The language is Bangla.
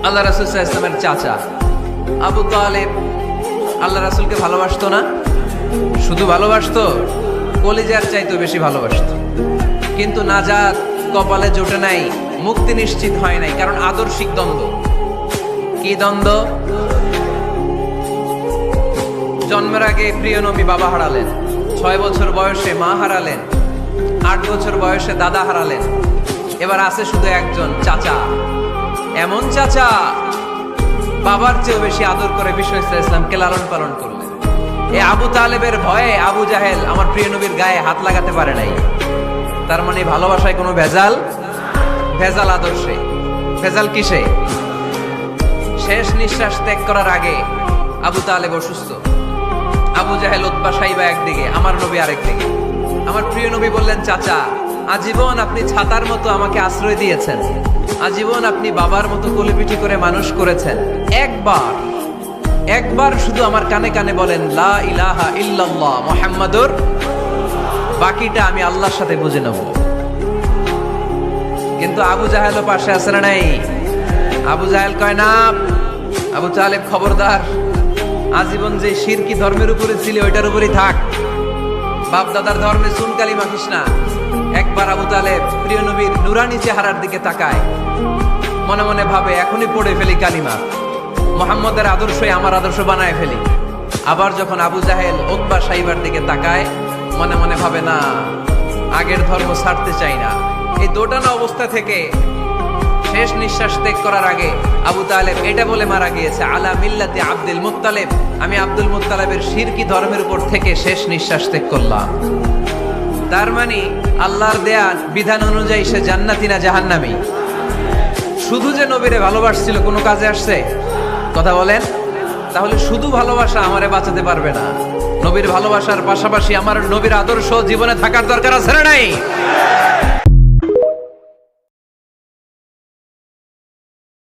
আল্লাহ রাসূল সাল্লাল্লাহু আলাইহি ওয়াসাল্লামের চাচা আবু তালেব আল্লাহ রাসূলকে ভালোবাসতো না? শুধু ভালোবাসতো, কলিজার চাইতে বেশি ভালোবাসতো। কিন্তু নাজাত কপালে জোটে নাই, মুক্তি নিশ্চিত হয় নাই, কারণ আদর্শিক দ্বন্দ্ব। কি দ্বন্দ্ব? জন্মের আগে প্রিয় নবী বাবা হারালেন, 6 বছর বয়সে মা হারালেন, 8 বছর বয়সে দাদা হারালেন, এবার আছে শুধু একজন চাচা। এমন চাচা বাবার চেয়েও বেশি আদর করে বিশ্ব ইসলামকে লালন পালন করলেন। এই আবু তালেবের ভয়ে আবু জাহেল আমার প্রিয় নবীর গায়ে হাত লাগাতে পারে নাই। তার মানে ভালোবাসায় কোনো ভেজাল? ভেজাল আদর্শে। ভেজাল কিসে? শেষ নিঃশ্বাস ত্যাগ করার আগে আবু তালেব অসুস্থ, আবু জাহেল উতবা সাইবা একদিকে, আমার নবী আরেকদিকে। আমার প্রিয় নবী বললেন, চাচা আজীবন আপনি ছাতার মতো আমাকে আশ্রয় দিয়েছেন, আজীবন আপনি বাবার মতো কোলেপিঠি করে মানুষ করেছেন, একবার শুধু আমার কানে কানে বলেন লা ইলাহা ইল্লাল্লাহ মুহাম্মাদুর, বাকিটা আমি আল্লাহর সাথে বুঝে নেব। কিন্তু আবু জাহেলও পাশে আছে না নাই? আবু জাহেল কয় না, আবু তালেব খবরদার, আজীবন যে শিরকি ধর্মের উপরে ছিল ওইটার উপরেই থাক, বাপ দাদার ধর্মে চুন কালি মাখিস না। একবার আবু তালেব প্রিয় নবীর নুরানি চেহারার দিকে তাকায়, মনে মনে ভাবে এখনই পড়ে ফেলি কালিমা, মুহাম্মদের আদর্শই আমার আদর্শ বানায় ফেলি। আবার যখন আবু জাহেল উতবা সাইবার দিকে তাকায়, মনে মনে ভাবে না, আগের ধর্ম ছাড়তে চাই না। এই দোটানা অবস্থা থেকে শেষ নিঃশ্বাস ত্যাগ করার আগে আবু তালেব এটা বলে মারা গিয়েছে, আলা মিল্লাতি আব্দুল মুত্তালিব, আমি আব্দুল মুত্তালিবের শিরকি ধর্মের উপর থেকে শেষ নিঃশ্বাস ত্যাগ করলাম। তার মানে আল্লাহর দেয়া বিধান অনুযায়ী সে জান্নাতি না জাহান্নামী? শুধু যে নবীরে ভালোবাসছিল কোনো কাজে আসছে? কথা বলেন। তাহলে শুধু ভালোবাসা আমারে বাঁচাতে পারবে না। নবীর ভালোবাসার পাশাপাশি আমার নবীর আদর্শ জীবনে থাকার দরকার আছে না নাই?